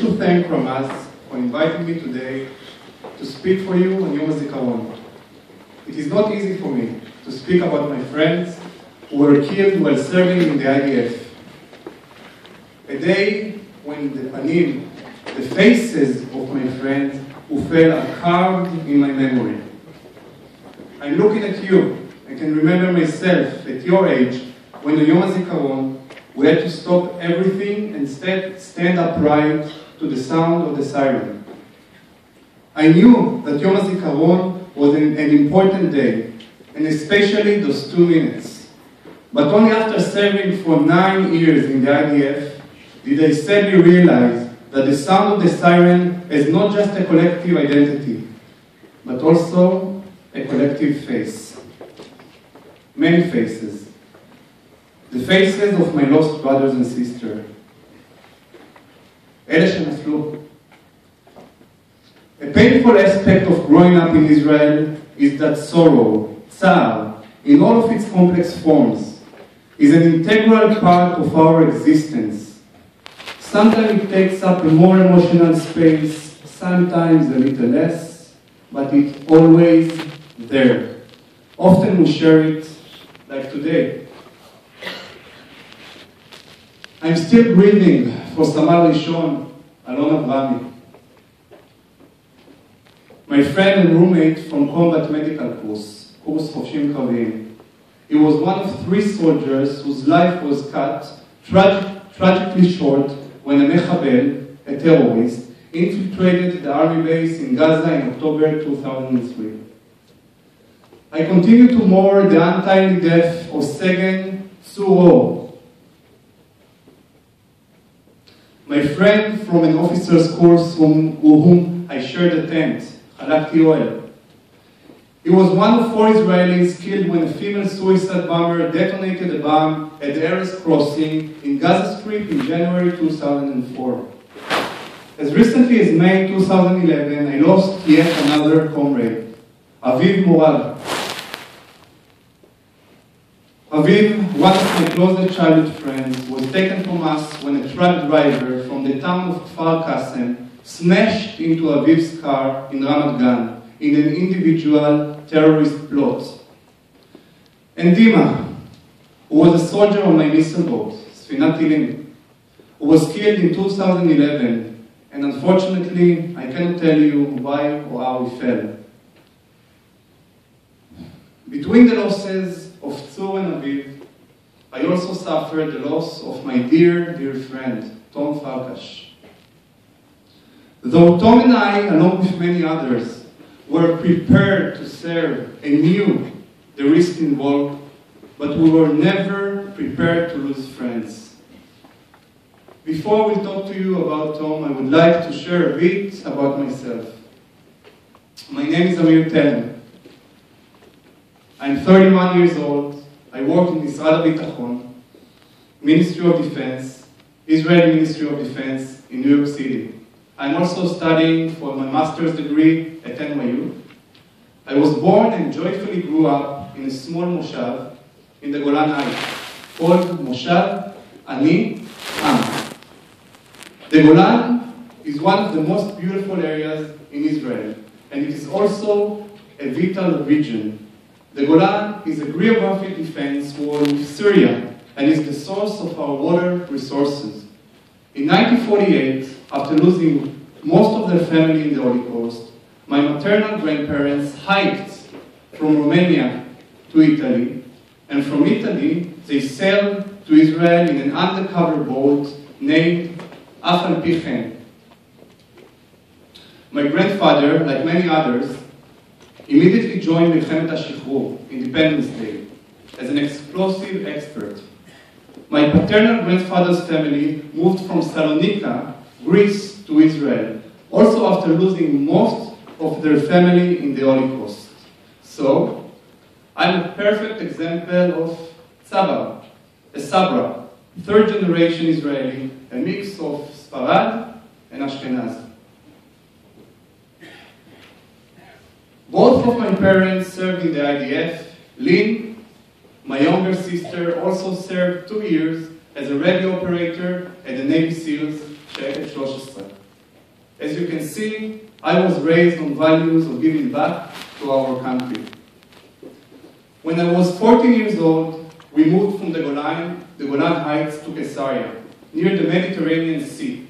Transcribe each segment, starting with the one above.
to thank Ramaz for inviting me today to speak for you on Yom HaZikaron. It is not easy for me to speak about my friends who were killed while serving in the IDF. A day when the panim, the faces of my friends who fell are carved in my memory. I'm looking at you. I can remember myself at your age when on Yom HaZikaron we had to stop everything and stand upright to the sound of the siren. I knew that Yom HaZikaron was an important day, and especially those 2 minutes. But only after serving for 9 years in the IDF did I sadly realize that the sound of the siren is not just a collective identity, but also a collective face. Many faces. The faces of my lost brothers and sisters. אלה שנפלו. A painful aspect of growing up in Israel is that sorrow, tzar, in all of its complex forms, is an integral part of our existence. Sometimes it takes up a more emotional space, sometimes a little less, but it's always there. Often we share it, like today. I'm still grieving for Samal Rishon, Alon Avrami, my friend and roommate from combat medical course חובשים קרביים. He was one of 3 soldiers whose life was cut tragically short when a mechabel, a terrorist, infiltrated the army base in Gaza in October 2003. I continue to mourn the untimely death of Segen Tsuro, my friend from an officer's course whom I shared a tent, חלקתי אוהל. He was one of 4 Israelis killed when a female suicide bomber detonated a bomb at the Erez crossing in Gaza Strip in January 2004. As recently as May 2011, I lost yet another comrade, Aviv Murad. Aviv, one of my closest childhood friends, was taken from us when a truck driver from the town of Farkash smashed into Aviv's car in Ramat Gan in an individual terrorist plot. And Dima, who was a soldier on my missile boat, Sfinat Tilim, who was killed in 2011, and unfortunately, I cannot tell you why or how he fell. Between the losses of Tzur and Aviv, I also suffered the loss of my dear, dear friend, Thom Farkash. Though Thom and I, along with many others, were prepared to serve and knew the risk involved, but we were never prepared to lose friends. Before we talk to you about Thom, I would like to share a bit about myself. My name is Amir Telem. I'm 31 years old. I work in Misrad HaBitachon, Ministry of Defense, Israeli Ministry of Defense in New York City. I'm also studying for my master's degree at NYC. I was born and joyfully grew up in a small moshav in the Golan Heights called Moshav Ani Am. The Golan is one of the most beautiful areas in Israel, and it is also a vital region. The Golan is a geographic defense wall with Syria and is the source of our water resources. In 1948, after losing most of their family in the Holocaust, my maternal grandparents hiked from Romania to Italy, and from Italy they sailed to Israel in an undercover boat named Af Al Pi Chen. My grandfather, like many others, immediately joined Milchemet HaShichrur, Independence Day, as an explosive expert. My paternal grandfather's family moved from Salonika, Greece, to Israel, also after losing most of their family in the Holocaust. So, I'm a perfect example of Tzabar, a Sabra, 3rd generation Israeli, a mix of Sfarad and Ashkenaz. Both of my parents served in the IDF. Lynn, my younger sister, also served 2 years as a radio operator at the Navy SEALs, שייטת 13. As you can see, I was raised on values of giving back to our country. When I was 14 years old, we moved from the Golan Heights to Caesarea, near the Mediterranean Sea.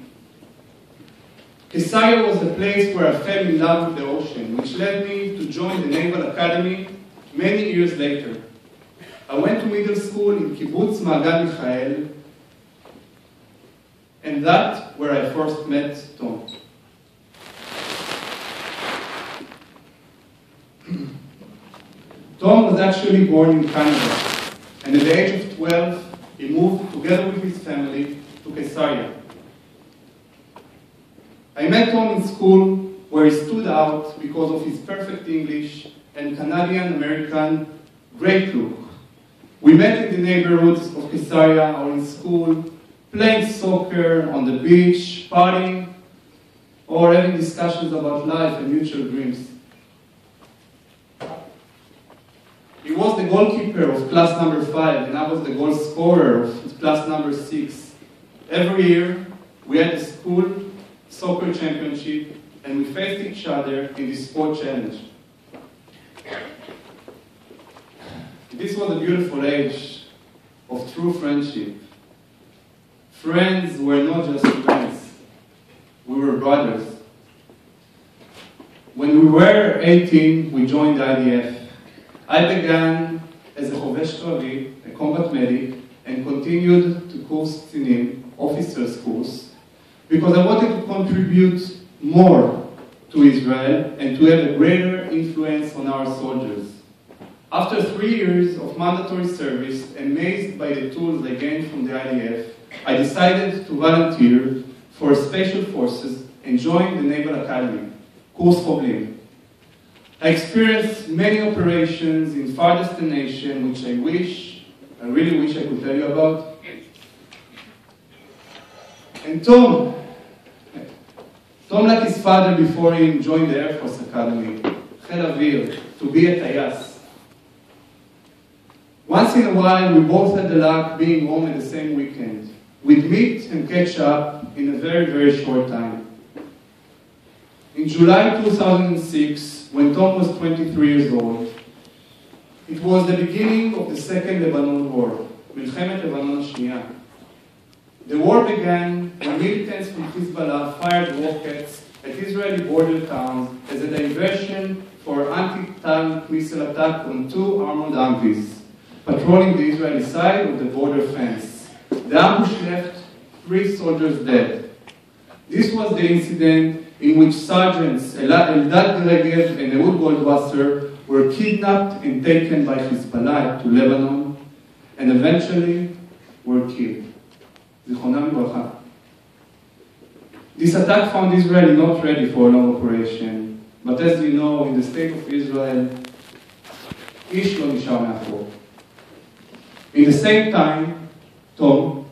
Caesarea was the place where I fell in love with the ocean, which led me to join the Naval Academy many years later. I went to middle school in Kibbutz Ma'agal Michael, and that's where I first met Thom. Thom was actually born in Canada, and at the age of 12, he moved together with his family to Caesarea. I met Thom in school, where he stood out because of his perfect English and Canadian-American great look. We met in the neighborhoods of Caesarea or in school, playing soccer on the beach, partying, or having discussions about life and mutual dreams. He was the goalkeeper of class number 5, and I was the goal scorer of class number 6. Every year, we had a school soccer championship, and we faced each other in this sport challenge. This was a beautiful age of true friendship. Friends were not just friends, we were brothers. When we were 18, we joined the IDF. I began as a chovesh kravi, a combat medic, and continued to course Ksinim, officers course, because I wanted to contribute more to Israel and to have a greater influence on our soldiers. After 3 years of mandatory service, amazed by the tools I gained from the IDF, I decided to volunteer for Special Forces and join the Naval Academy, Course Choblim. I experienced many operations in far destination, which I really wish I could tell you about. And Thom, like his father before him, joined the Air Force Academy, Chelagil, to be a tayas. Once in a while, we both had the luck being home at the same weekend. We'd meet and catch up in a very, very short time. In July 2006, when Thom was 23 years old, it was the beginning of the Second Lebanon War, Milchemet Lebanon Shniya. The war began when militants from Hezbollah fired rockets at Israeli border towns as a diversion for anti-tank missile attack on 2 armored Humvees, patrolling the Israeli side of the border fence. The ambush left 3 soldiers dead. This was the incident in which Sergeants Eldad Regev and Ehud Goldwasser were kidnapped and taken by Hezbollah to Lebanon, and eventually were killed. Zichronam Livracha. This attack found Israel not ready for a long operation, but as you know, in the state of Israel, ish lo nishar me'achor. In the same time, Thom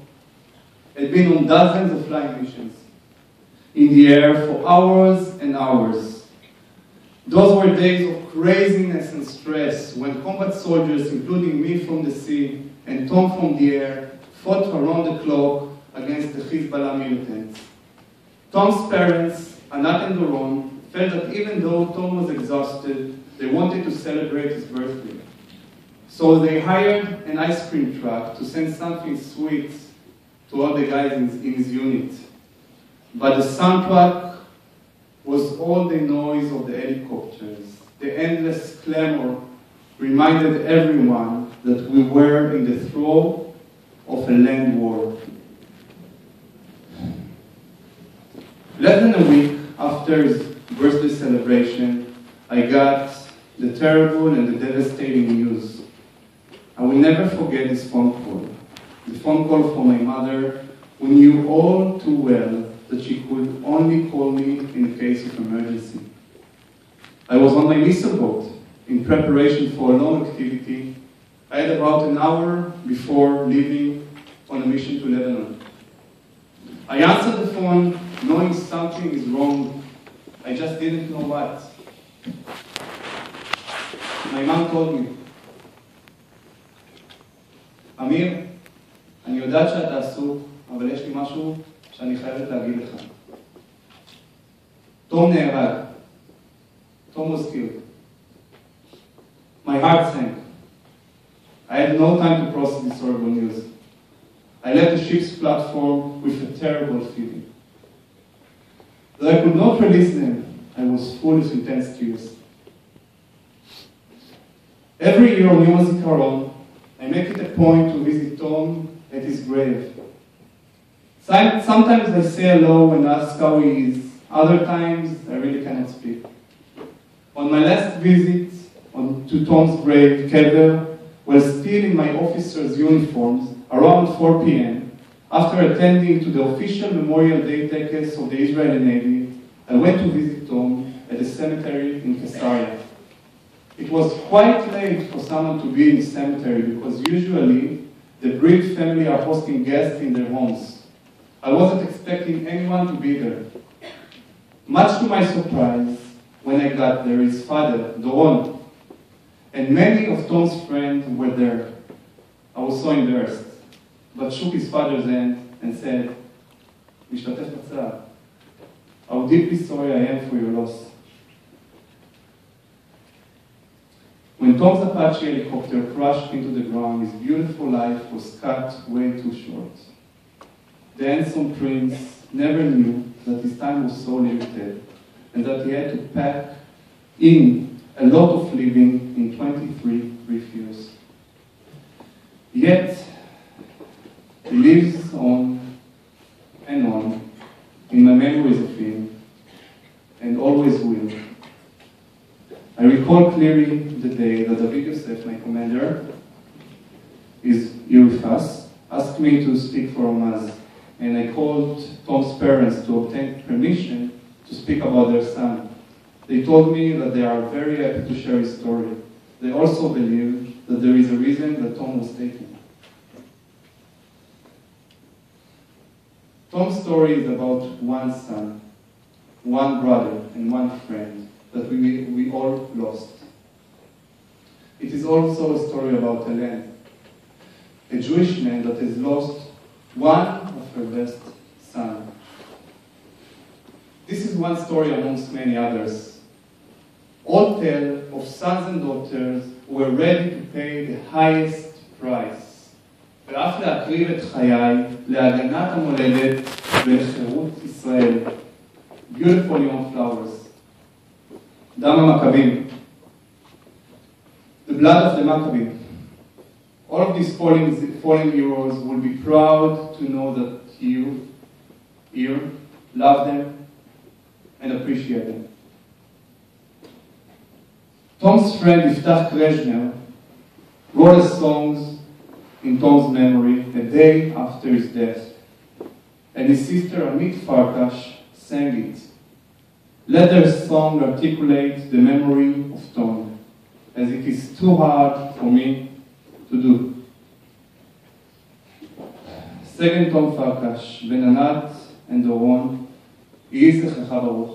had been on dozens of flying missions in the air for hours and hours. Those were days of craziness and stress when combat soldiers, including me from the sea and Thom from the air, fought around the clock against the Hezbollah militants. Thom's parents, Anat and Doron, felt that even though Thom was exhausted, they wanted to celebrate his birthday. So they hired an ice cream truck to send something sweet to all the guys in his unit. But the soundtrack was all the noise of the helicopters. The endless clamor reminded everyone that we were in the throes of a land war. Less than a week after his birthday celebration, I got the terrible and the devastating news. I will never forget this phone call. The phone call from my mother, who knew all too well that she could only call me in the case of emergency. I was on my missile boat in preparation for a long activity. I had about an hour before leaving on a mission to Lebanon. I answered the phone knowing something is wrong. I just didn't know what. My mom told me, אמיר, אני יודעת שאתה עסוק, אבל יש לי משהו שאני חייבת להגיד לך. Thom נהרג. Thom was killed. My heart sank. I had no time to process this horrible news. I left the ship's platform with a terrible feeling. Though I could not release them, I was full of intense tears. Every year on Yom HaZikaron, I make it a point to visit Thom at his grave. Sometimes I say hello and ask how he is. Other times, I really cannot speak. On my last visit to Thom's grave, Kever, while still in my officer's uniforms, around 4 p.m., after attending to the official Memorial Day tekes of the Israeli Navy, I went to visit Thom at the cemetery in Caesarea. It was quite late for someone to be in the cemetery because usually the Brit family are hosting guests in their homes. I wasn't expecting anyone to be there. Much to my surprise, when I got there, his father, Doron, and many of Thom's friends were there. I was so embarrassed, but shook his father's hand and said, "Mishtatef b'tza'ar. How deeply sorry I am for your loss." When Thom's Apache helicopter crashed into the ground, his beautiful life was cut way too short. The handsome prince never knew that his time was so limited and that he had to pack in a lot of living in 23 brief years. Yet, he lives on and on in my memories of him, and always will. I recall clearly the day that David Yosef, my commander, is here with us, asked me to speak for Ramaz, and I called Thom's parents to obtain permission to speak about their son. They told me that they are very happy to share his story. They also believe that there is a reason that Thom was taken. Thom's story is about one son, one brother, and one friend that we all lost. It is also a story about Telem, a Jewish man that has lost one of her best sons. This is one story amongst many others. All tell of sons and daughters who were ready to pay the highest price. ואף להקריב את חיי להגנת המולדת ולחירות ישראל. Beautiful young flowers. דם המכבים. The blood of the Maccabim. All of these fallen heroes will be proud to know that you here love them and appreciate them. Thom's friend Yiftach Kreshner wrote a song in Thom's memory a day after his death, and his sister Amir Farkash sang it. Let their song articulate the memory of Thom, as it is too hard for me to do. Second Thom Farkash, Ben Anat and Doron, יהי זכרך ברוך.